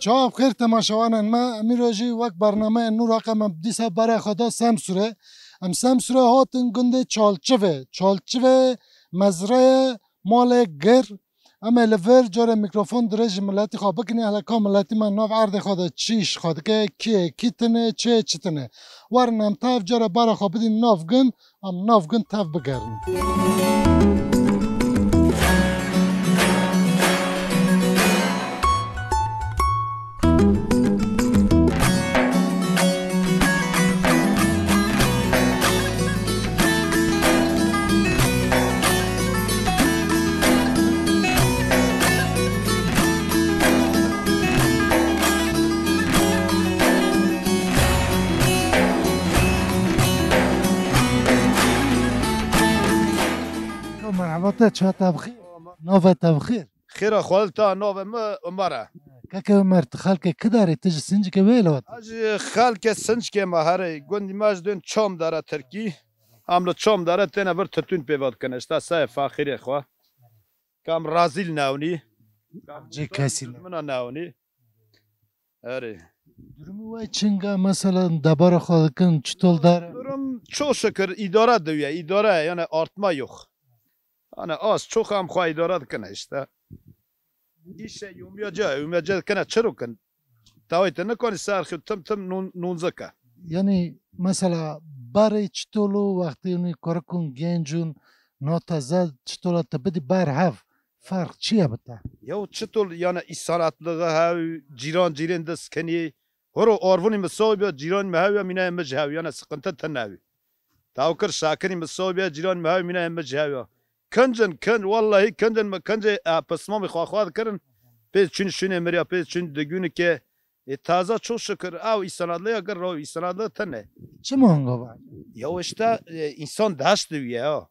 چاپ خیر تماشاوانان ما امیروجی وقت برنامه نور رقم دیسا برای خدا سمسوره ام سمسوره هاتن گنده چالچوه مزرعه مال گر اما لور جور میکروفون درج ملتی خواه بکنی حالا ملتی من ناف عرض خدا چیش خود که کیه کیتنه چه چتنه ورنم تاف جور برای خواه بدین ناف گن ام ناف گن تاف بگرن مرحبا چه تبخیر نوه تبخیر خير خالتا نوف مرة که مرد خالک که داری تج سنج که ویلوت اجي خالك سنج که مهاري گوندي ماج دون چوم داره تركي عملو چوم داره تنا بر ترتون بيواد کنه استا سای فاخری خوا کام رازیل ناونی جه کسی منا ناونی اره durumu vay çınga mesela dabara xalkın çitol dar durum çok şükür idare diyor idare yani artma yok hani az çok ham خوا idare کنه işte işe yumaca کنه çırıkın tavayt ne konu sarxı tım nunzaka yani mesela bari çitolu vakti onu korakun gencun notaza çitola tabedi bar hav fark çiye bata ya çitol yani insanatlığı ha ciran deskeni horo orvuni mesobiya ciran mehaviya mina mejhaviya yani sıkıntı tenavi tavkır şakiri mesobiya ciran mehaviya mina mejhaviya كن والله كنجن پسمامی خواه کردن پیش چون شونه مریا پیش چون دگونه که تازه çok şükür av insanadlı ya gar o insanadlı tane. Çim onga var? Ya işte insan daş diyor ya.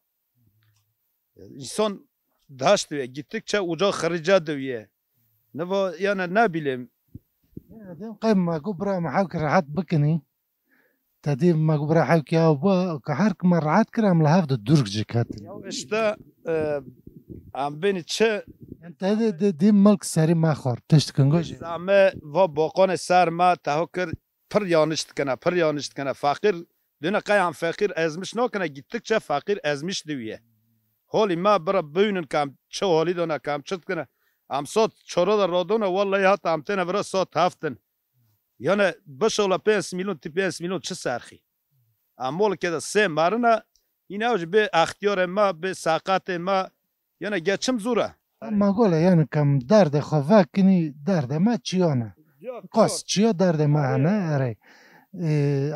İnsan daş diyor. Gittikçe uca harica diyor. Ne bu yani ne bileyim. Ya قيم ما قبرة محاوك راحت بكني تديم ما قبرة حاوك يا أبا كحرك مرات كرام لهاف الدرج جكات. Ya işte am beni çe أنت هذا دي ملك سري ما خور تشتكن جوجي. Ama va bakon ser ma tahakkür pır yanlış tkana fakir döne kayam fakir ezmiş nokana gittikçe fakir ezmiş diye. Holi ma bra buyunun kam ço holi dona kam çıtkana am sot çoroda rodona vallahi hatta am tane bra sot haften. Yani 5 ola 5 milyon 5 milyon çı sarxi. Amol keda se marına yine o be ahtiyar ma be sakat ma yani geçim zora. ما قوله يعني كم درد خفاكني درد ما تشيونا قاس تشيو درد ما أنا أري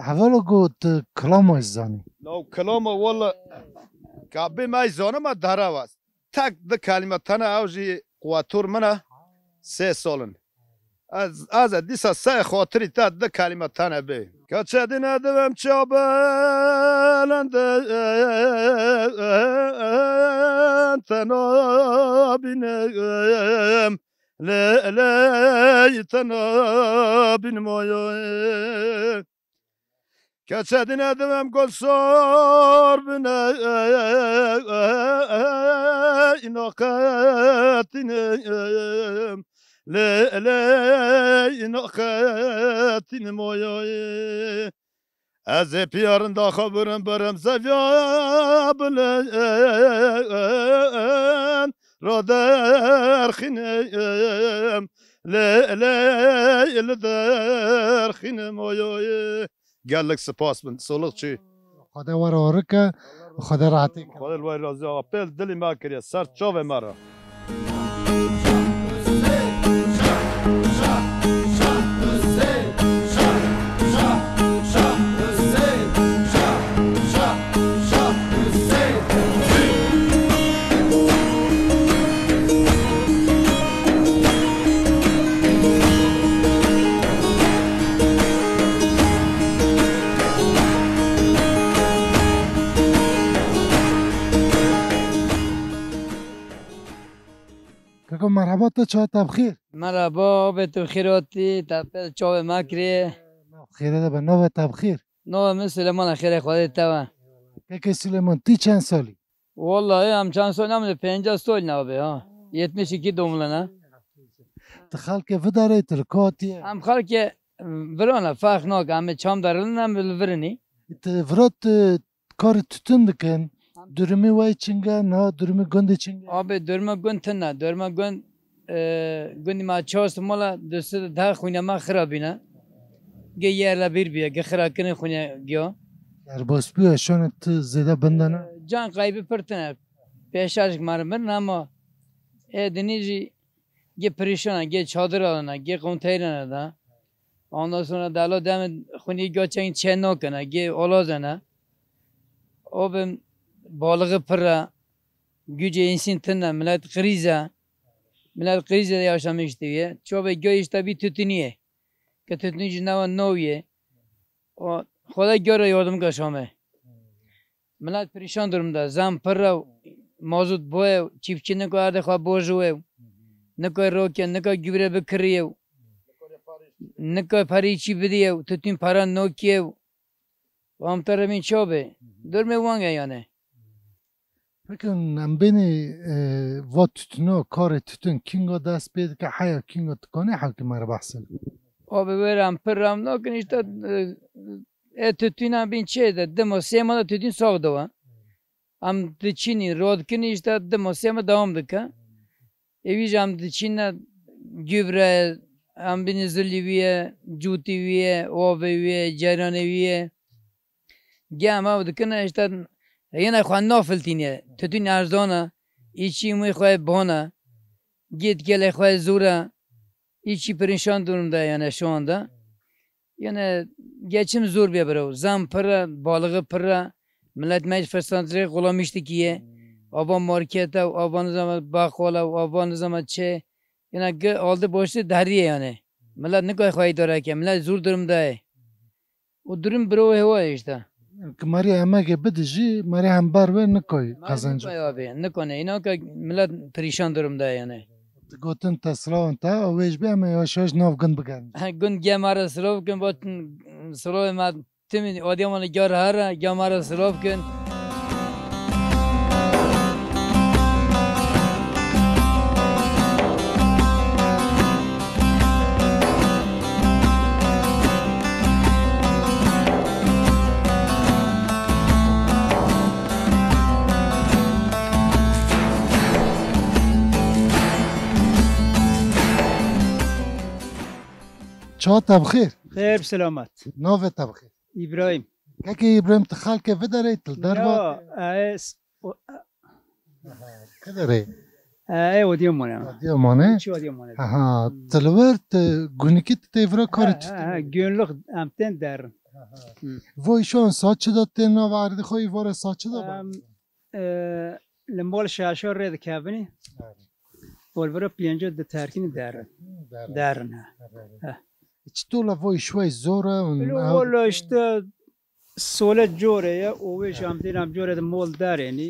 حوالو قلت كلامو الزاني لو كلامه والله كابي ما يزونه ما دراواز تك ده كلمة تنا أوجي قواتور منا سه سالن از دیسا سه خاطری تا ده کلمة تنا بی کچدین ادم چابلند تنا بینم لی تنا بین مایا کچدین ادم گل سار بینه ایناقتینم لی نخاتین مایه از پیارن دا خبرم برم زویا بلن را در خینم لی در خینم مایه گلک سپاس من سولق چی خدا ورارکه خدا راحتی خدا الوی رازی آقا پیل دلی ما کریه سر چاوه مرا مرحبا تو چه تبخیر مرحبا به تو خیراتی تپل چاو مکری خیره ده به نوه تبخیر نوه من سلیمان خیر خودت تو که سلیمان تی چند سالی؟ والله هم چند سال نمونه 50 سال نوه ها 72 نه تخلق وداره ترکاتیه هم خالك برانا فرق ناك همه چام دارلن هم بالورنی ورات کار تتون دکن درمی وای چنگه نه درمی گنده چنگه آب درما گند تنه درما گند گندی ما چاست مالا دست ده خونه ما خرابینه گه یه لا بیر بیه گه خراب کنه خونه گیا در باس بیه شون تو زده بندنه جان قایبی پرتنه پیشارش مرمر اما دنیجی گه پریشانه گه چادر آلنه گه قونتیرنه ده ondan sonra dalo demin khuni göçen çeno kana ge olazana o ben balığı pıra güce insin tına millet krize yaşamış diye çoğu gö işte bir tütünüye ki tütünücü noviye o Xoda göre yardım kaşame millet perişan durumda zam pıra mazut boya çiftçi ne kadar da bojuev ne kadar roken ne kadar gübre bekriyev ne kadar pariçi bidiyev tütün para nokiyev Vam tarafın çoğu durme vanga yani. Peki beni vat tütünü kar tütün kingo dest bedi ki haya kingo tkane hakimara bahsel. Abi verem pırram nokin işte tütünen bin şeyde demo semada tütün sağdı va. Am dıçini rodkini işte demo sema devam dıka. Evicam dıçinle gübre am bin zilliviye, cutiviye, oveviye, ceraneviye. Gama dıkına işte yine khan nafiltiniye. Tütün arzona, içi mi khoy bona, git gele khoy zura. İçi perişan durumda yani şu anda. Yani geçim zor bir bro. Zam para, balığı para, millet mecfesantire kulamıştı ki aban markete, aban zaman bakvala, aban zaman çe. Yani aldı boştu dariye yani. Millet ne kadar khoy dara ki, millet zor durumda. O durum bro heva işte. Mari emek bedici, mari hem bar ve ne koy kazancı. Ne koy abi, ne koy. İnan ki millet perişan durumda yani. Gotun taslavun ta, o vecbi ama yavaş yavaş navgın bıgan. Gün gemara sırov gün batın sırov ma tüm adamını gör hara gemara sırov gün. Çağ tabkhir. خير بسلامات Nove tabkhir. ابراهيم Kaki İbrahim tıkhalke vedare itil darba. Kadare. اي وديوم مانا Diyor mane. شو وديوم مانا Aha, tılvert günükit tevra karit. جونلوخ امتن در Voy şu an saçı da tenna vardı koy var saçı da var. لمبول شاشور ريد كابني والبرا بينجو د تاركين دارنا İçtola voy şvay zora. والله اشتا سولة جورة يا ويش امتن ام جورة مول داريني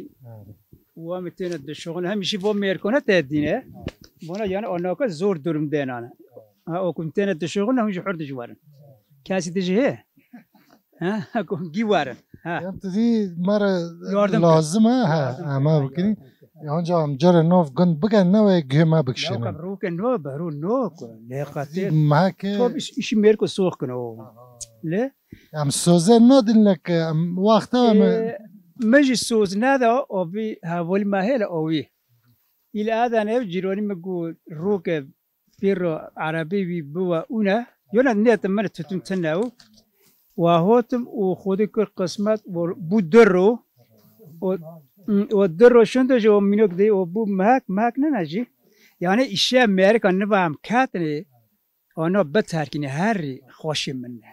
وامتن الشغل همشي بو ميركونا تهدينه بونا يعني اوناكا زور درم دينانا او كنتين الشغل همش حرد جوارن كاسي تجي هي ها كم جوارن Yani dedi mara Yardım lazım ha ama bakın yanca amcara nov gun bugün ne ve güme لو bakışını. كبروك النو بهرو النو لقاتل Mahke طب ايش ميركو سوق كنو ليه am söze ne dinlek am vakta ama مجي السوز نادا او بي هاول ما هلا اوي الى هذا انا جيروني مقول روك بيرو عربي بي بوا انا يونا نيت من تتناو وهوتم وخودك القسمات بودرو ودرو شنو جو منك دي وبو ماك ننجي يعني اشياء امريكا نبام كاتني انا بتركني هاري خوشي منه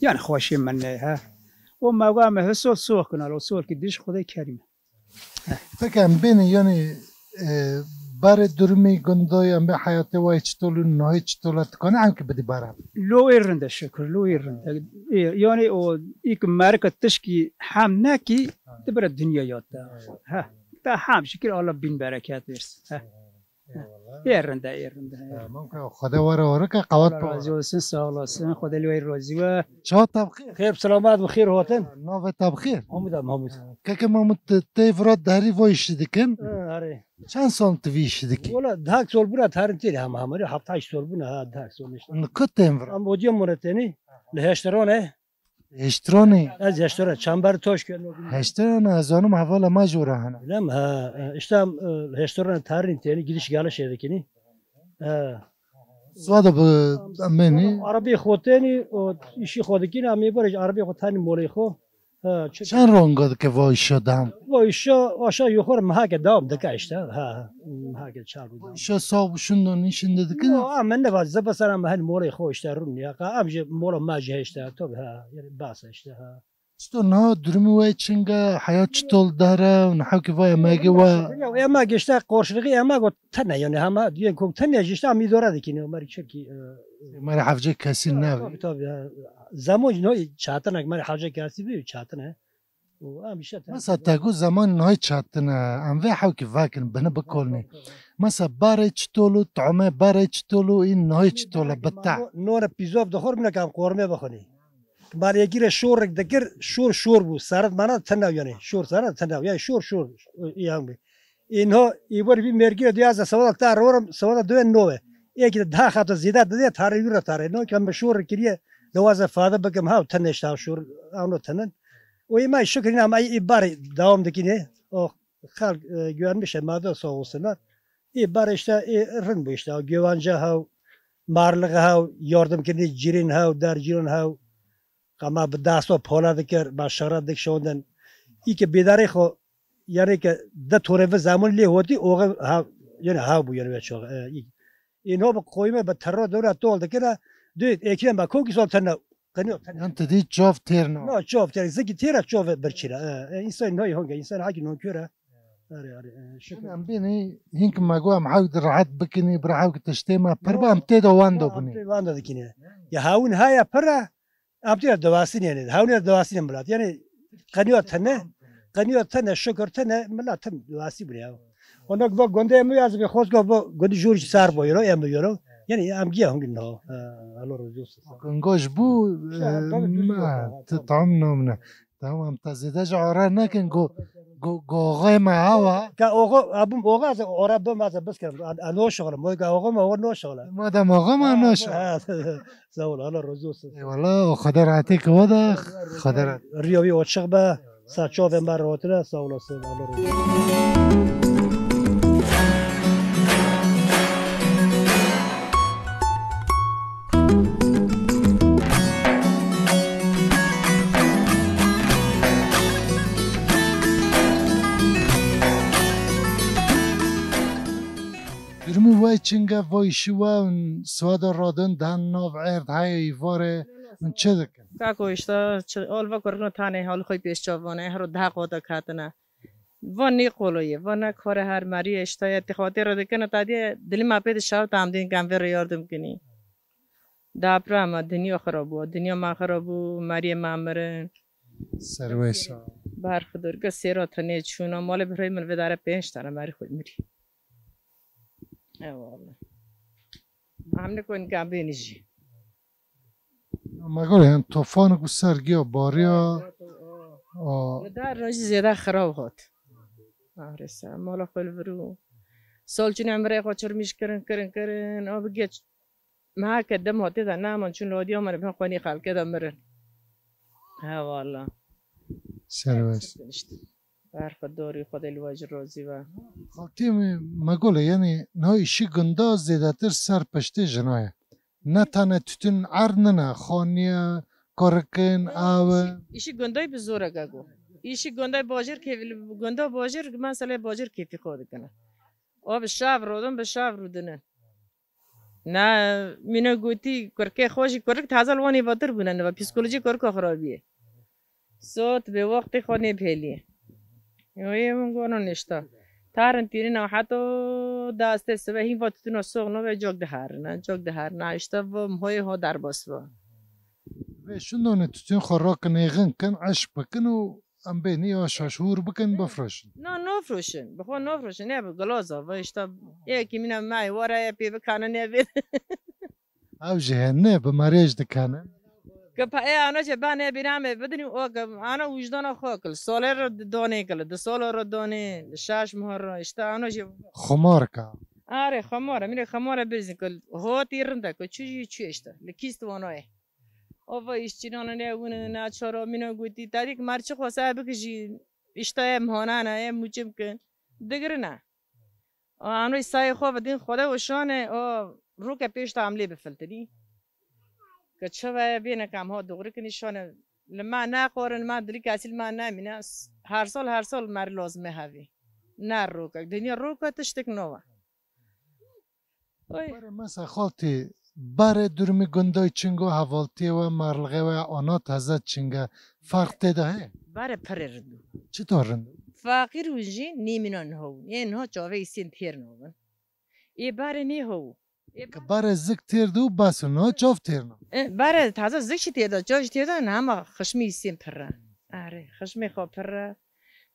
يعني خوشي منه ها وما قام هسول سوقنا لو سوق قديش خدي كريم peki beni yani bare durumi gündoy am hayatı ve içtolu no içtola tkana anki bedi bara. لو يرند الشكر لو يرند يعني او إيك ماركة تشكي حام ناكي تبرد الدنيا يوتا ها تا حام شكر الله بين بركات يرس ها yerinde. ممكن خدا وره که قوات راضی olsun sağ olasın. خدا لوی راضی و شو تبخير خیر سلامت و خیر هاتن. نوف تبخير محمود. که محمود تیفراد داری وایش دیکن آره. چند سال تویش دیکی ولی ده سال بود هرن تیری همه 7-8 سال بود نه 10 سال نیست. نکت تیفراد ام بودیم مرتنی لهشترانه. هشترانی از هشتران چنبر توش کردم. هشتران از آنم حوال ما جوره هنه Bilmem ha işte restoran tarihin teni gidiş geliş edekini. سواده به امنی Arabi xoteni o işi xodikini ami baraj Arabi xotani molayı xo. چند رنگاد که وای شدم Bu işe aşağı yukarı mahake devam dika işte. Ha mahake çal bu. شو صابشون دو نیشنده دیکن Amen ne var zabasana mahal molayı xo işte run ya. Amca mola maje işte tabi ha yani basa işte ha. چطور نه درمی وای چنگه حیات چطول داره و نحو که وای مگه و Ya ama işte karşılığı ama o tane yani ama diyen kok tane işte ami dora dikini o mari çeki. مری حفجه کسی نوی Tabii. Zaman no çatana mari haja kasi bir çatana. O am işte. مثلا تاگو زمان نهای چاتنه انوی حو که واکن بنه بکلنی مثلا باره چطولو طعمه باره چطولو این نهای چطوله بتع Nora pizov da hormina kam korme bakhani. Bari gire şor dekir şor bu sarat mana tanav yani şor sarat tanav yani şor yani. İnho ibar bir mergi diyaza savada tar oram savada dön nove. Eki daha hatta zida de tarih yura tarih no kam şor kiriye dovaza fada bakım ha tanışta şor ano tanan. O imay şükrin ama ibari devamdakine o halk güvenmiş madde sağ olsunlar. İbari işte rın bu işte güvence ha marlığı ha yardım kini cirin ha der cirin ha ama bu dasto pola dikir başara dik şondan iki bidari xo yani ki da toreve zaman li hoti o ha yani ha bu yani çok اینو با قویمه به ترا دور اتول دکره دوید اکیم با کوکی سال تنه کنیو یعنی تدی جاف ترنو نه جاف تری زگی تیرا جاف برچیره انسان نهایی هنگه انسان حاجی نونکوره آره شکر ام بینی هینک مگو ام حاول راحت بکنی برای که تشتیما پربا ام تیدا واندو بنی واندو دکینه یا هاون هایا پرا ام تیرا دواسین یعنی هاون دواسین ملات یعنی قنیو تنه شکر تنه ملات تن دواسی بنیاو Onak bu gonde mi yazıp xosga bu gondi jurj sar boyro em yoro yani am giya hungin no Allah razı olsun. کنگوش بو ما تطعم نومنا تمام تزيد جعرا نكن جو غيمة هوا Ka oğu abim oğu az orada maz bas kan ano şoğlu mo ka oğu mo no şoğlu. ما دام غما نوش Sağ ol Allah razı olsun. والله خدر عتيك ودا خدر Riyovi açık ba saço ve marotla sağ olasın Allah razı olsun. درمی وای چنگه وای شوا سواد رادن دهن ناف عرد های ایواره من چه دکن Kako işte olva korkun tane hal koy peş çavane her daha koda katına. Vani koloye vana kore her mari işte etihadı radikana tadi dilim apet şav tamdin kamver yardım kini. Da prama dünya kharabu dünya ma kharabu mari mamre سرویسا bahar khudur ka serat ne chuna mole bhrai man vedare peş tara mari khud miri. Eyvallah. Hamne koin kambe niji. ما گوله هم طوفان کو سرگیا باریا در راجی زیاده خراب هات. آره سر مالا خیلی برو. سالچین عمره خاطر میش کرن. آب گیت ما کدام هاتی دن نه من چون رادیو من بهم قانی خال کدام مرن. ها والله. سرویس برف داری خود الواج روزی و. خالتی ما گوله یعنی نه ایشی گنده زیاده تر سر پشته جنایه نه تنه تتون عرنه خانیه کارکن آو ایشی گندای به زوره گو. ایشی گندای باجر که گندا باجر مثلا باجر کیفی خود کنه. آب شاف رودن به شاف رودنه. نه مینو گویی کرکه خوشی کرک تازه وانی واتر بودن و پسیکولوژی کرک خرابیه. صوت به وقت خانه پیلیه. یه منگونو نشتا. تارن تیرین او حتی دسته سبهی وقتی نسوق نو به جوک دهر نه اشتا و مهای ها در باس و و شندونه تتون خراک نیغن کن عش بکن و ام بینی آشاشور بکن بفروشن نه نفروشن بخوا نفروشن نه بگلازا و اشتا یکی مینا مای واره پی بکنه نبید او جهنه به مریج دکنه که پا آنها چه بانه بیرامه بدونی او که آنها وجدان خاکل ساله رو دانه کل 2 سال رو دانه 6 ماه رو اشتا آنها چه خمار که آره خماره میره خماره بزنی کل ها تیرنده که چی اشتا لکیست وانه اوه ایشچینان نه اونه نه چرا مینو گویی تاریک مرچ خواسته بکشی اشتای مهانه موچم کن دیگر نه آنوی سایه خواب دین خدا و شانه رو که پیش تعاملی بفلتنی که چه بینه کم ها دغری کنی شانه لما نه قارن ما دلی کاسیل ما نمینه هر سال مر لازمه هوی نه رو که دنیا رو که تشتک نوا برای مثلا خالتی برای درمی گندای چنگو حوالتی و مرلغه و آنا تازه چنگه فرق تده باره پره ردو چطور رندو؟ فقیر وجی نیمینان هو این ها چاوه سین تیر نوبن ای باره نی هو که برای زک تیر دو بس نه چاف تیر نو باره تازه زشی تیر دا جاش تیر دا نه اما خشمی سین پره آره خشمی خواب پره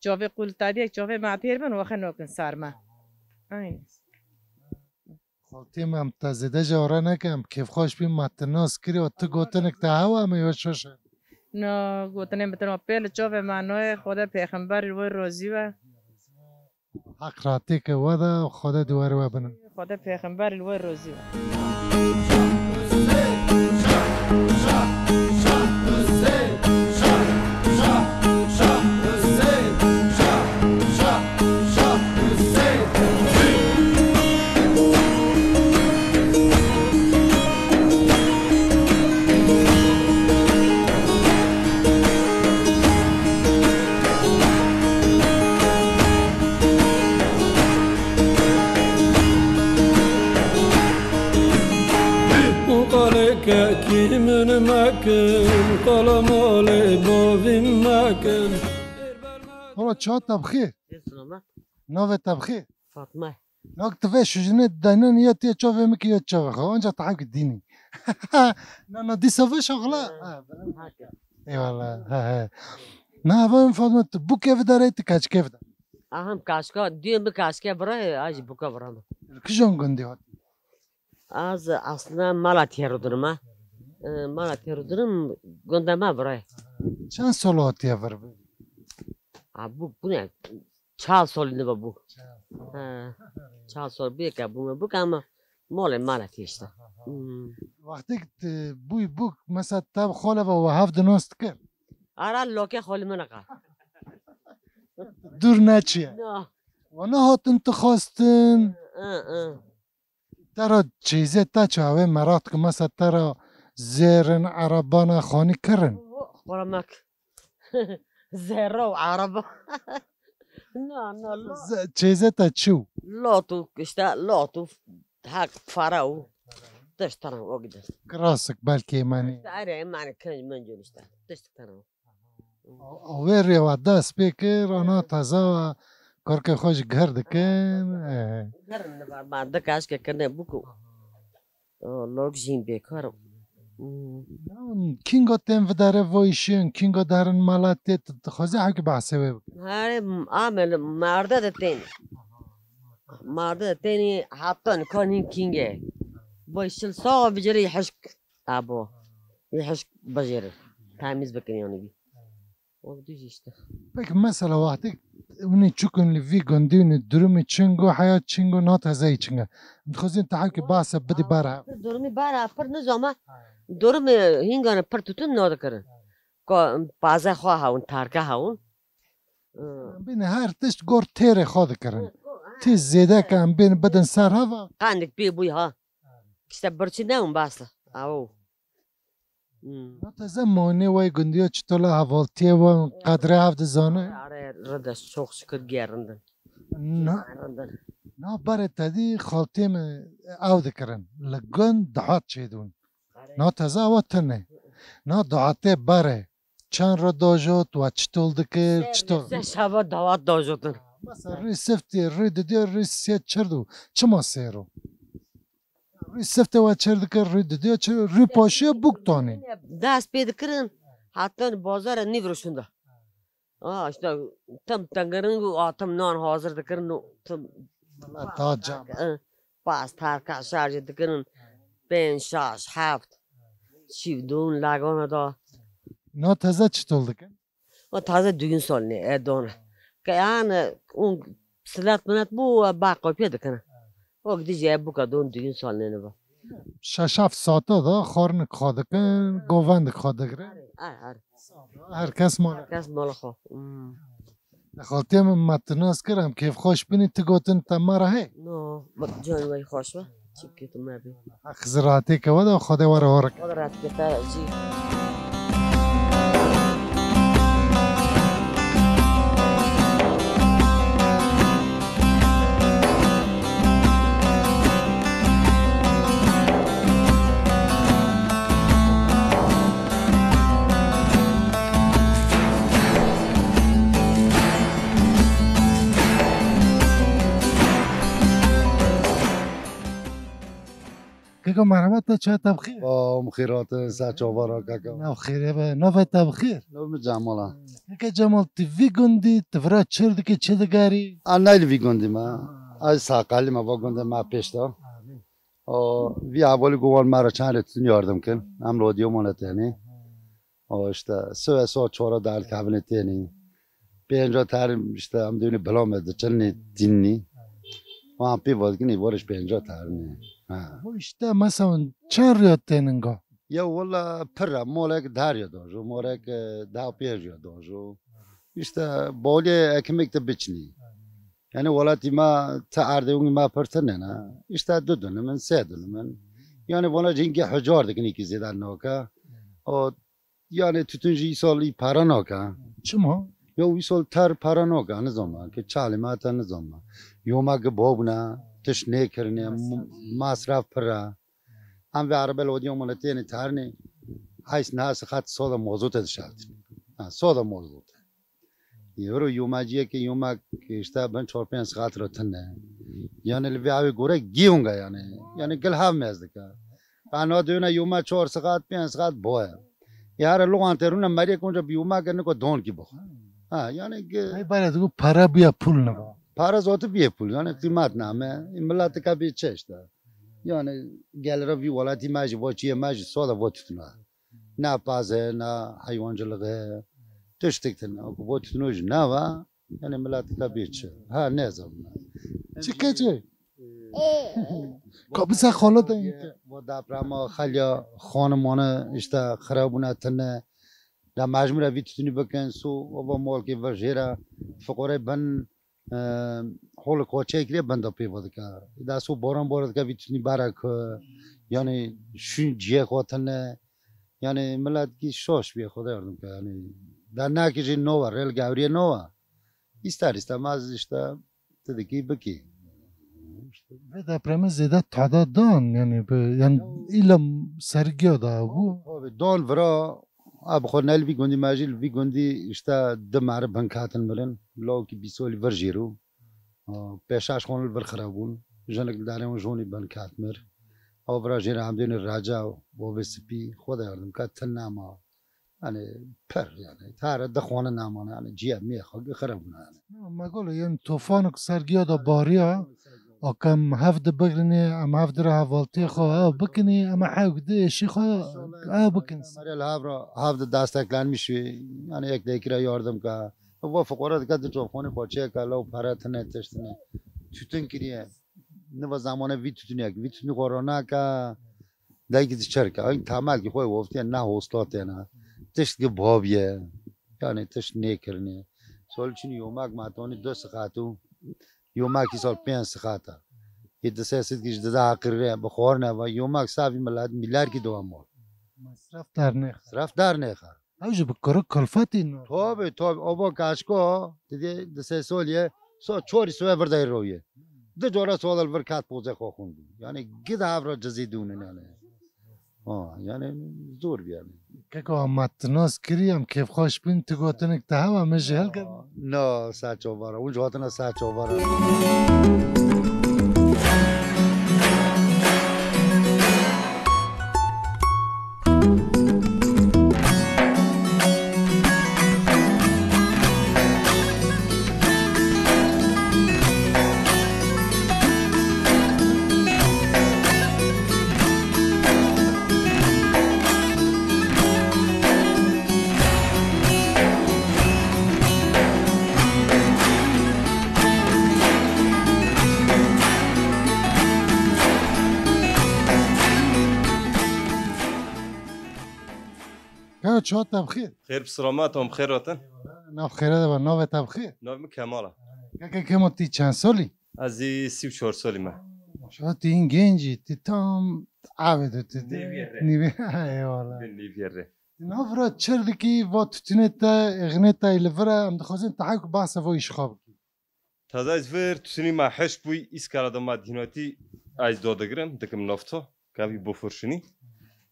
چاوه قول تادیه چاوه ما تیر بن وخه نوکن سارما این خالتی هم تازده جوره نکم کیف خوش بیم متناس کری و تو گوتنک تا هوا همه یوشوشه نه گوتنه بتنم پیل چاوه مانوی خدا پیغمبر روی روزی و حق راتی که وده خدا دواره و بنن خدا پیغمبر روی روزی و من مکن قلمالی باویم مکن حالا چه طبخی؟ سلامت نوه طبخی؟ فاطمه ناک تفه شجنه دانن یا تیه چاوه مکی یا چاوه خواه آنجا تحب که دینی نه دی سوه شغله ایوالا نه بایم فاطمه تو بو کیف داره تی کچ کیف داره اهم کاشکا دیم به کاشکا برای آج بکا برام کجان گندی هات از اصلا مالا تیرو درم مالا تیرو درم گنده ما برای چند سال هاتیه ور بی ابو بونه 4 سال نه بابو 4 سال بیه که بو کام مال مالا تیشتا وقتی که بوی بوک مثلا تب خاله و هفت ناست کرد آره لوکه خالی من نکرد دور نچیه نه و نه هاتن تو خواستن ترا چیزه تا چاوه مرات که مثلا ترا زیرن عربان خانی کرن برامک زهره و عربه نه لا چیزه تا چو لاتو کشته لاتو حق فراو دشترم وقت کراسک بلکه منی آره من کنج من جونسته دشترم اویری و دست بیکر آنا تازه و کارکه خوش گرد کن گرن بعد کاش که کنه بکو لوگ جین بیکارم کینگو تیم و داره وایشین کینگو دارن مالاتی خوزی حکی بحثه بی آره عامل مرده تینی حتن کنی کینگه بایشل ساق بجری يحشك ابو يحشك بجري تamiz بکنی آنگی وقتی جیسته بک مثلا وقتی اونی چکن لیوی گندیونی درمی چنگو حیات چنگو نات هزای چنگه خوزین تا حکی بحثه بدی باره درمی باره پر نظامه درمی هنگانه پر توتن ناده کرن که بازه خواه هاون تارکه هاون بین هر تشت گور تیره خواهد کرن تیز زیده که هم بین بدن سر هوا قندک بی بوی ها کشته برچی نه اون باسه او نات هزا مانه وای گندیا چطولا حوالتیه و قدره هفت زانه آره ردش çok şükür گرندن نه باره تدی خالتیم او دکرن لگن دعات چیدون نات هزا و تنه نه دعاته باره چند را داجات و چطول دکر چطول سه شبه دعوت داجاتن مثلا ری سفتی ری ددی ری سیت چردو چما سیرو ری سفتی و چرد کر ری ددی چرد ری پاشی بوک تانی دست پیدا کرن حتی بازار نیوروشونده işte tam tangarın atam non hazır dıkırın tam تا جام pas tarka şarjı dıkırın ben şaş haft şivdun lagona da نه تازه چطور که o taze düğün sol ne edon yani un sılat mınat bu bak kopya dıkırın o gideceği bu kadar düğün sol ne bu 6-7 ساعته دا خارن خاده کن گووند خاده گره هر کس مال kas malı xo خالتی هم متناس کرم کیف خوش بینی تو گوتن تمره هی no bak can vay hoş mu çip ki tüm abi خزراتی که ودا خاده وره هارک o da rahat kita ji که که مرحبت تا چه تبخیر با مخیرات سچاوارا کاکا نه خیره به نه تبخیر نو جمالا که جمال تیوی گندی تفرا چرد که چه دگاری انایل وی گوندی ما از ساقالی ما با گنده ما پیشتا وی اولی گوان مرا چند رتون یاردم کن هم رادیو مانه تینی işte سه ساعت چهارا در کابینه تینی پنجا تریم işte هم دیونی بلا مده چنی دینی و هم پی وادگی وارش پنجا ترمی bu işte mesela çen riyat teninga یا والا پر مالک دریا داشو مالک دا پیریا داشو işte بالی ekmek de biçni yani ولati ma ta ardewni ma pertene na işte dö dönümün se dönümün yani bana cinge hacar dikini ki zedan noka o yani tütüncü isoli para noka çima yo isol tar para noka ne zaman ki çalimata ne zaman yoma ge bobna tişne kirne masraf para هم به عربه الودیوم مالتین ترنی هیچ ناس خط سودا موضوع تدشات سودا موضوع یورو یوماجیه که یوما که اشتا بن 4-5 ساعت رو تنه یعنی الویاوی گوره گیونگا یعنی گل هم مزدکا انا دونا یوما 4 ساعت 5 ساعت بوه یار لوگان ترونه مری کنجا بیوما کنه کو دون کی بخ یعنی ای باید گو para بیا پول نه para zotu biye pul yani kıymet name millet ka bir çeşte yani geliri bir valati maji voçiye maji soda votutuna ne paze ne hayvancılığı tüştekten o votutunuj ne va yani millet ka bir çe ha ne zaman چیکه کابیسه خاله ده و دپرما خالیا خانمانه işte خرابونه تنه da mecbur vitutuni bakın su o mol ki vajera fakore ben hol koçe kire ben de peyvodka da su boran boradka vitutuni barak yani şu ciye khotane yani millet ki şoş bir khoda yardım ka yani da na ki nova rel gavriye nova ister istemez işte dedi ki baki ve depreme zede tadadan yani yani ilam sergiya da bu don vra ab khonel vi gondi majil vi gondi işte de mar bankatın meren lo ki bisol verjiro peşaş khonel ver kharabun janak darem joni bankat mer او vra jira hamdin raja o vesipi khoda yardım ka tanama yani per yani tara da khona namana yani ciya mi khog kharabun yani ما گله یعنی طوفان sergiya da bariya akam hafd بگرنی ام hafd را حوالتی خو بکنی اما حاگده شی خو بکن Marel havra havda desteklenmiş yani eklekira yardım ka bu fukarat ka çok khone koçe ka lo para tane teştine tütün kiriye ne va zamana vit tütünek vit tütünü korona ka dayki dışarı ka ay tamal ki koy ofte na hostat na teşt ki bhabiye yani teşt ne kirne sol için yomak matoni 2 saatu yomak ki sol 5 saata yedsesit ki jda akire bkhorna va yomak savi milad milyar ki devam مصرف در نخ صرف در نخه اوج بکره کلفتی نو tabi oba kaşko dedi de sesoliye so çori so evrdey roye de jora solal verkat poze khokhundu yani gid avra jazidun yani yani zor yani که که متناس کریم کیف خوش بین تو گوتنک ته و مجهل کر no saço var o jotna saço var که چه تبخیر خیر بسلامتم خیراتن ناف خیره ده و ناف تبخیر نام کماله که ما تی چند سالی؟ از 34 سالی من شما تی این گنجی تی تام عبده تی نیویره ایوالا نیویره ناف را چرد کی و تتونه تا اغنه تا ایلفره هم دخوازین تحاک بحث و ایشخاب تازه از ور تسونی ما حش بوی ایسکالا دما دیناتی از دادگرم دکم نافتا کامی بفرشنی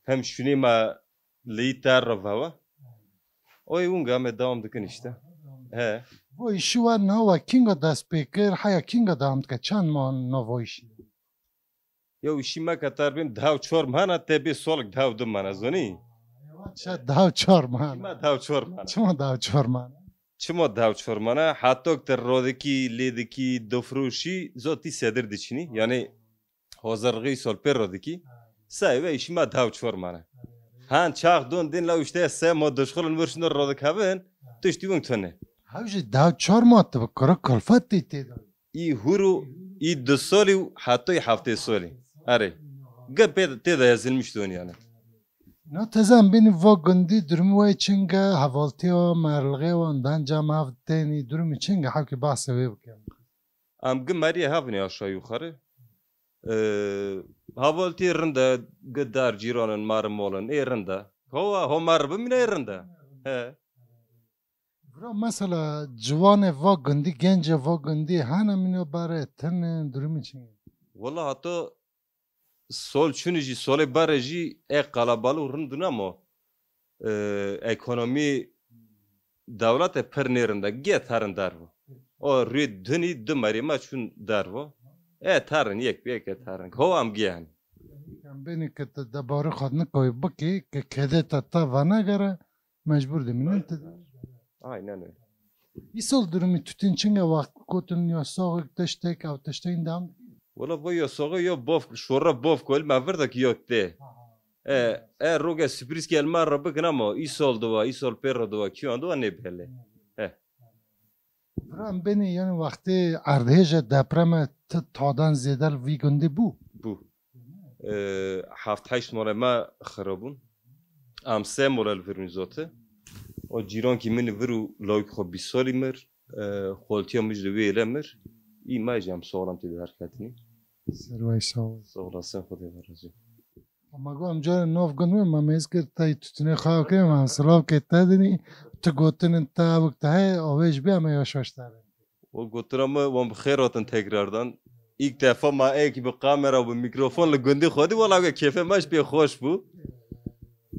هم شونی ما لیتر رفاوا اوی اونجا مدام دکن işte he و ایشو نوا کینگا دست پیکر حیا کینگا دامد که چند ما نوایشی یا işi ma katar bim dav çor mana tebi soluk dav dum mana zoni چه داو چار مان ma dav çor mana چما داو چار مان çimo dav çor mana hatok ter rodeki ledeki dofruşi zoti sedir diçini yani hazırgı sol per rodeki say ve işi ma dav çor mana han çaq don din la işte se mo dışkılın vurşun rodek haben tuşti un tone هاوجي داو چار ما تو کرا کلفت دیتی i huru i de soli hatta hafta soli are gapet te da yazılmıştı onu yani نه تزن بینی و گندی درموی چنگه حوالتی و مرلغه و اندان جام هفتینی درمی چنگه حاکی بحثه وی بکن am gmari havni aşağı yukarı havalti rında gıdar ciranın marım olan rında hova homar bimine rında he برا مثلا جوان و گندی گنج و گندی هانا منو باره تن درمی چنگه valla hatta sol çünüci sole barajı kalabalık rındın ama ekonomi devlet pernerinde getarın darvo o rüddünü dümari maçun darvo tarın yek bir tarın kovam giyan بینی که تا دباره خود نکوی بکی که کده تا تا و نگره مجبور دمینن تا aynen öyle ایسال درمی توتین چنگه وقت کتن یا ساقک تشتک او تشتین دام valla bu ya soğuk ya bof şorra bof kol ma verdak yok de roga sürpriz gelme rabıkın ama isol dova isol perro dova kiyon ne belle برام بینی یعنی وقتی اردهج دپرم تادان زیدل وی گنده بو bu haft haşt mola ma xarabun am se mola verun zote o ciran ki min veru loy xo bisoli mer xoltiya mij de velemir imajam sağlam te hareketini سروای ساو sağlasın xode varazi اما گو امجا نوف گنده ما میز کرد تای توتنه خواه که ما سلام که تا دینی تو گوتن تا وقت های آویج بیا ما یاشوش داره o götürümü vam xeratın tekrardan ilk defa ma ki bir kamera ve mikrofonla gündü xodi valla keyfe maş bir hoş bu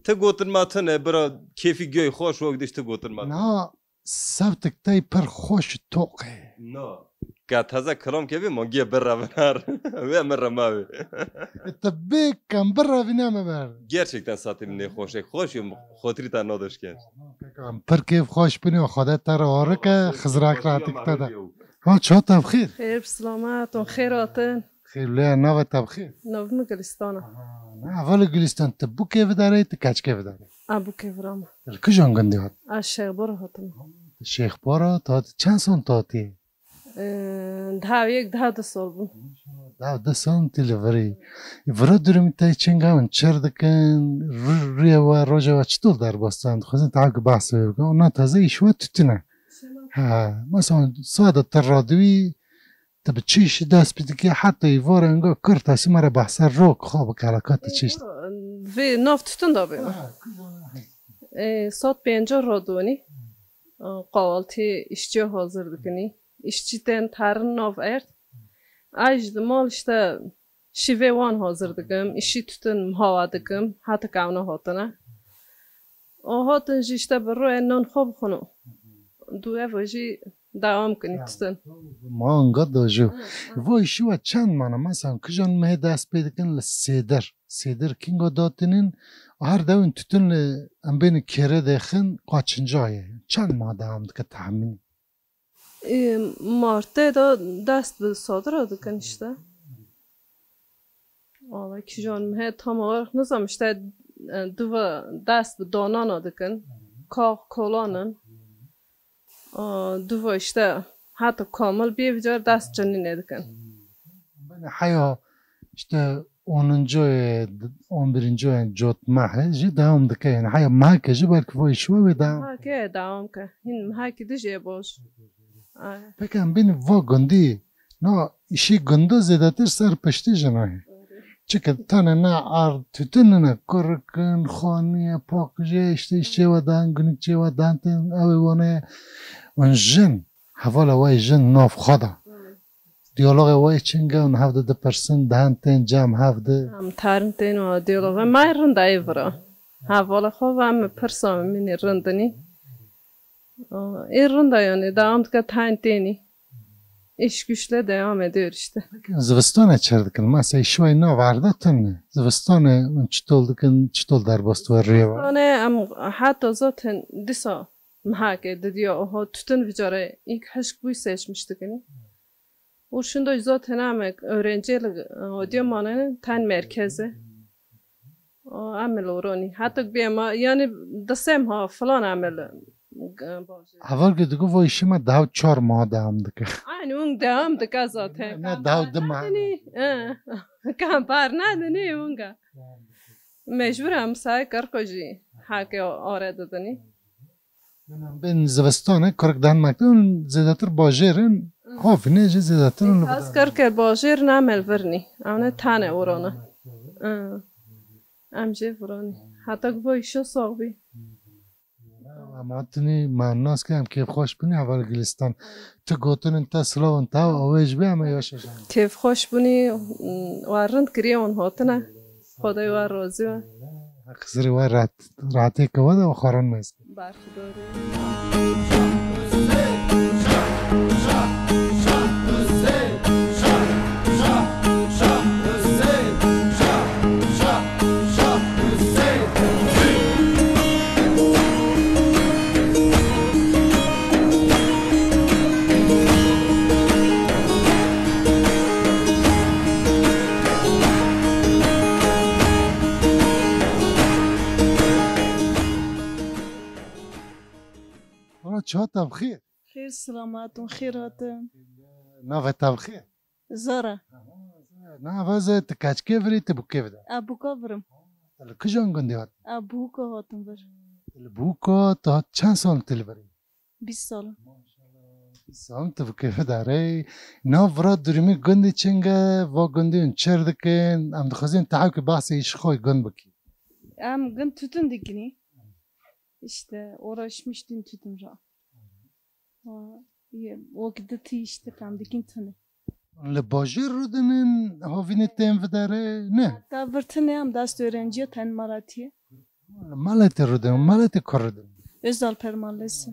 te götürme ne bira keyfi göy hoş o gidişte götürme نه سبتک تای پر خوش توقه no ka taza kalam kevi mongiye berra benar ve merra mavi تبیک کم برا بینامه بر gerçekten satayım ne hoş hoş yum xotri ta nodoşken پر کیف خوش بینی و خودت تر آره که خزراک را تکتا ده ها چه تبخیر خير بسلاماتكم خيراتن خیر لیا نو تبخیر نوف مقلستانا نه اول گلیستان تبو کیف داره تکچ کیف داره ابو كفرام کجان گندی هات الشيخ برهتم شیخ بارا تا چند سون تاتی دهاو يك دهاو دسولبون ده سون تیلوری ورا درمی تای چنگاون چردکن روی و روژه و چطور در باستند خوزن تعاق بحث بگم اونا تازه ایشوه تتنه ها مثلا ساده ترادوی تب چیش دست بیدی که حتی ایوار انگاه کرد تاسی مرا بحثه روک خواب کلکات چیش في نوف تتن دابي صوت بينجا رادوني قوالتي işçi hazırdıkını işçiden tarın nov ert ajdımal işte şivevan hazırdıkım işi tutun havadıkım hatta kavna hatana o hatın işte bro ennon خوب خونو دو evji devam کنی tutun ما انگاه داجو و ایشوه چند مانه مثلا کجان مه دست بیدکن لسیدر سیدر کینگا داتنین هر دوین تتن ام بین کره دخن قاچنجایه چند ما دام که تحمین Mart'ta da dest bi sadra dikin işte. Ama kijan he tam olarak ne zaman işte duva dest bi danana dikin. Kağ kolanın. Duva işte hatta kamil bir vicar dest canine dikin. Ben حیا işte 10. 11. جوت معه جي داوم دكا يعني حيا معك جي بالك فوي شوي وداوم ها که دوام که این ها که دیجه باش فكان بين فو گندی نا işi gündü zedatir ser peşti janahi. Çünkü tane na ar tütününe korkun khaniye pakje işte işçe vadan günükçe vadan ten avi vone on jin havala vay jin naf khada. Diyaloga vay çinga on havda de person dan ten jam havda. هم تارن تین و دیالوگ ما رند ایورا ها والا خوب هم پرسام منی رندنی این rında yani devam ka tane teni iş güçle devam ediyor işte. Zivistana çerdikin mesela şuay na vardı tenne. Zivistana çitoldikin çitol darbost var riva. Hani am hatta zaten disa mahke dedi ya o tütün vicare ilk haşk bu seçmiştik yani. O şimdi zaten amek öğrencilik o diyor manın ten merkezi. O amel orani hatta bir ama yani desem ha falan amel. Avar که دیگه وای شما داو 4 ماه دام دکه. Aynı onun devam da zaten. Ne dav dema. Kampar ne unga. Mecbur am say karkoji hake orada dani. Ben زوستانه کرکدان مکتون زیادتر باجرن خوف نه جه زیادتر اون Az karke bajir namel verni. Amne tane orana. Amje verani. Hatta bu işe sorbi. اما تنی معناست که هم کیف خوش بینی اول گلستان تو گوتون انتا سلو انتا و اویج بی همه یاشه جان کیف خوش بینی وارند کریه اون هاتنه خدای وار روزی و خسری و راتی که وده و خوران میست برخداری چه تبخیر خیر سلامتون خیراتون نوه تبخیر زارا نه واسه تکچکی وری تبوکی وده ابو کابرم تل کجان گندی هات ابو که هاتون بر تل بوکا تا چند سال تل بری 20 سال سام تبوکی وده ری نه ورا درمی گندی چنگه و گندی اون چردکن ام دخوزین تحاو که بحث ایش خوی گند بکی ام gün tütün dikini işte uğraşmıştım tütün ra o gideti işte tam dikin tane لباجی رو دنن هاوینه تیم وداره نه hatta vırtını am ders öğrenciye ten maratiye مالت رو دن مالت کار دن özel permalesi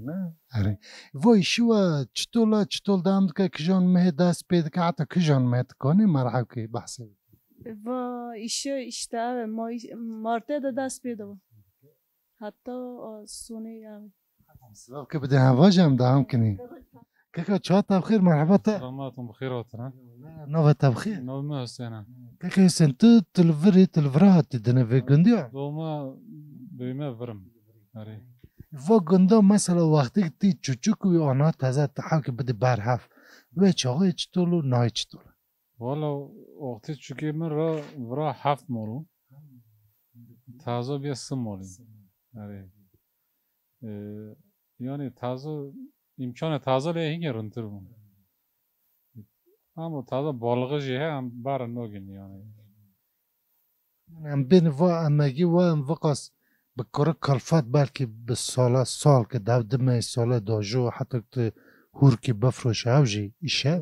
نه اره وای شو چطول دام که کجان مه دست پید که حتی کجان مه تکانی مرحب که بحثه ve işe işte Mart'ta da ders pedo hatta sonu yani سبب که بده هواجم دام کنی كيكا تشاطها بخير مرحبا سلاماتكم بخير وطنا نوفا تبخير نوما هستنا كيكا سنت تلفري تلفرات تدنا في قنديا دوما بما فرم اري فو قندو مثلا وقتی تی چوچوک و آنا تازه تحاول که بده برحف و چاقای چطولو نای چطولو والا وقتی چوکی من را 7 مولو تازه بیا 3 مولو اري yani taze imkanı taze le hinge rıntır bu. Ama taze balığı jihe am bar nogin yani. am bin va amagi va am vaqas بكره كلفات بالكي بالصلاة صال كداود ما الصلاة دوجو حتى هوركي بفرش هاوجي إيشا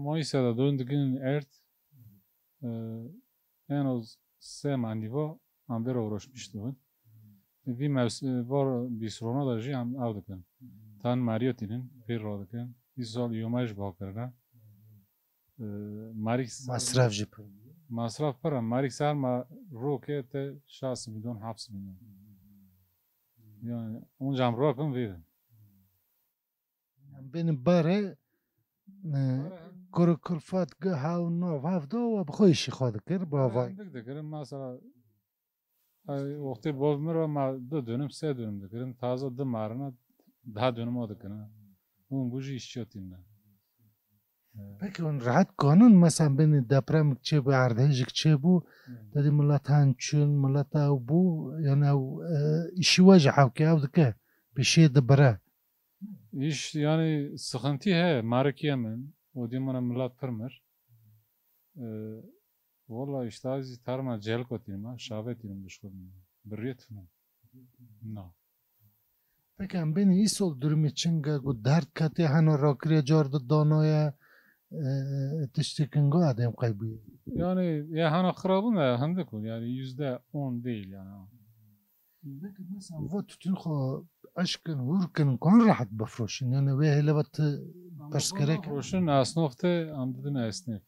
مايسا دا دون دقين ارت en az 3 maniva am bir uğraşmıştım. Vi var bisrona da ji am avdıkın. Tan Mariyotinin bir rodıkın. İzol yomaj bakırına. Marik masraf jip. Masraf para Marik sarma roke te 6 milyon 7 milyon. Yani onca am rokun verin. Benim bare kuru kulfat hav no havdo ve bxoyşi xodikir bavay. Dikdikirim mesela وقتی باز میرم ما 2 dönüm 3 dönüm dikirim taze dı marına daha dönüm o dikirim. اون بوجی işçiyatinde. پکی اون راحت قانون مثلا بین دپرم چه بو اردهیجک چه بو دادی ملت هنچون ملت او بو یعنی او ایشی واجه حوکه او دکه بشه دبره ایش یعنی سخنتی هه مارکیه من و دیمونه ملت پرمر والله اشتازی ترما جهل کتیم شاوه تیم بشکرم بریت نه نه پکی هم بین ایسال درمی چنگه گو درد کتی هنو راکری جارد دانای تشتکن گو آدم قیبی yani ya hana xarabın da hende kul yani %10 değil yani. مثلا و تتون خو اشکن هورکن کن راحت بفروشن yani ve hele bat perskere Roşun asnafte andadın esnaf.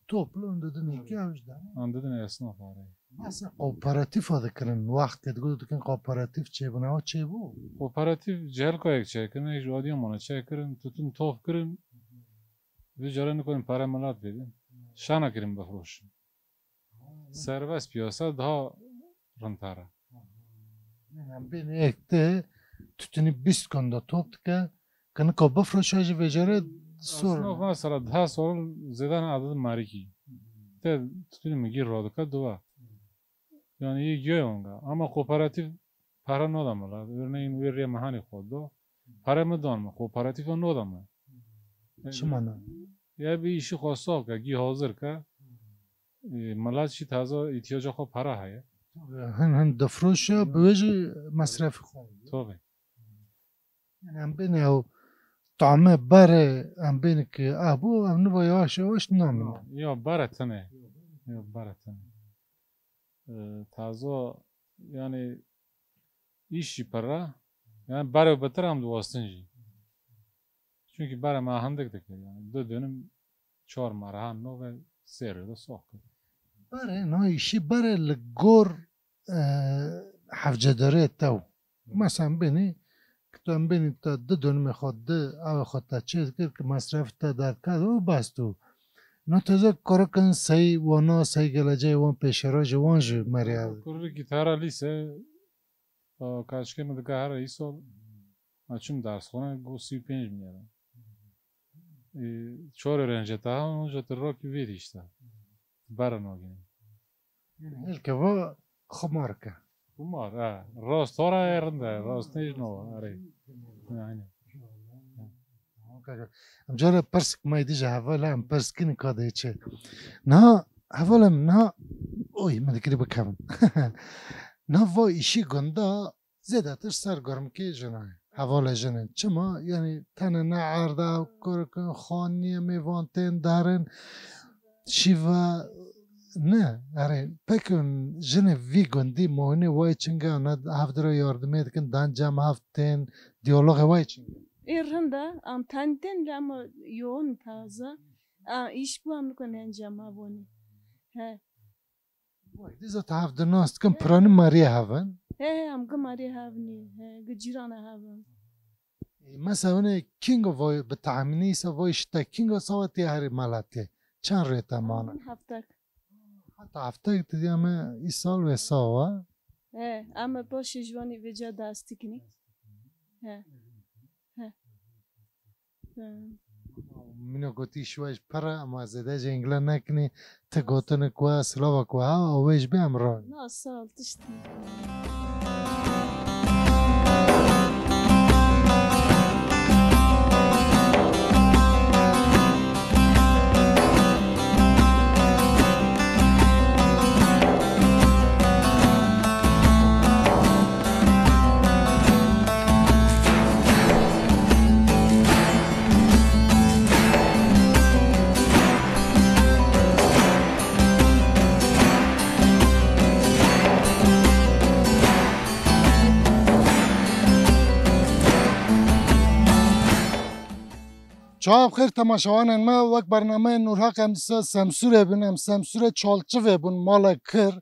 toplu dedin ki avcda Andadın esnaf arayı. مثلا kooperatif adıkının vakti dedin kooperatif çe buna çe bu Kooperatif cehel koyak çekirin hiç odiyum ona çekirin tutun tof kırın ve jarını koyun para malat verin. Şana kirin bafroşun. Serbest piyasa daha rentara. Yani ben ekte tütünü bist konuda toptuka kanı kabı bafroşajı vecere sor. Aslında mesela daha sorun zedan adı mariki. Te tütünü mü gir roduka dua. Yani iyi göy onga ama kooperatif para ne adamlar? Örneğin veriye mahani kodu. Para mı donma? Kooperatif o ne adamlar? Çimana. Ya bir işi khosok ka gi hazır ka malat şi taza ihtiyaca kho para haya. هن دفروشا بوجه مصرف خود. Tabii. Yani هم بین او طعمه بره هم بین که ابو هم نبا یواش یواش نامن. Ya baratane. Ya baratane. Taza yani işi para yani bara bataram duasınji. Çünkü bara mahandık yani dönüm çor marahan no ve seride sohbet. بره نه ایشی بره لگور حفجداره تو مثلا بینی که تو هم بینی تا ده دونم خود ده او خود تا چیز کرد که مصرف تا درد کرد و بستو نه تازه کارا کن سی وانا سی گلجه وان پیشرا جوان جو مریا Kurru gitara lise kaç kere de gahara iso açım ders sonra go 35 milyar. Çor öğrenci daha onca rock ver işte. Baranogin. هلکه و خمار که Kumar ha. Rost ora yerinde. Rost ne no are. Yani. امجاره پرسک مایدیجه حوالا هم پرسکینی کاده چه نه حوالا نه اوی من دکری بکمن نه و ایشی گنده زیده تر سرگرم که جنه حوالا جنه چما یعنی تنه نه عرده و کرکن خانی میوانتین دارن شیوه نه اره پکن جنه وی گندی مهنه وای چنگه نه هفته یاردمه دکن دانجام هفتین دیالوگ وای چنگه İrhanda am tanten ama yoğun taze. İş bu am kon enjam abone. He. وای دیزا تا هفته ناست کن پرانی ماری هفن He am gamari havni. He gcirana havan. مثلا اونه کینگو وای به تعمینی سا وای شتا کینگو سواتی هری مالاتی چند ریتا مانا Haftak. حتی هفته دیدی همه ای سال و ساوا He ama baş jwani veca dastikni. He. He. منو گوتی شویش پره اما زده جنگله نکنی تا گوتن کوه سلاوا کوه ها ویش بیم را Nasıl tıştı. چاپ خیر تماشاوانان ما وقت برنامه نورها کمسا سمسوره بینم سمسوره چالچوه بون مالا کر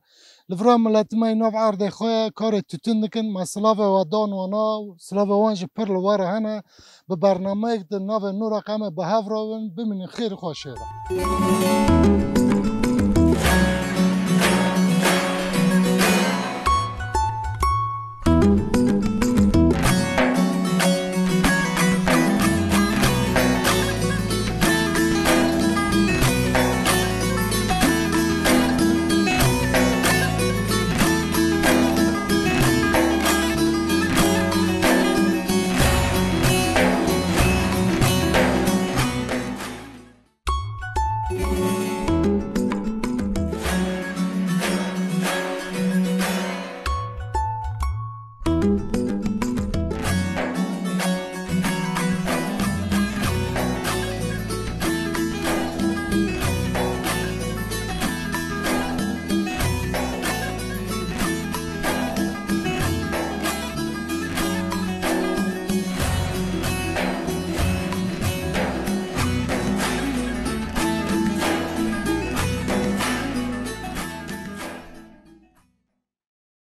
لفرا ملت ما نوع عرض خواه کار تتون دکن ما سلاوه و دان وانا سلاوه وانج پر لواره هنه به برنامه یک در نوع نورها کمه به هفراون بمینی خیر خواه شده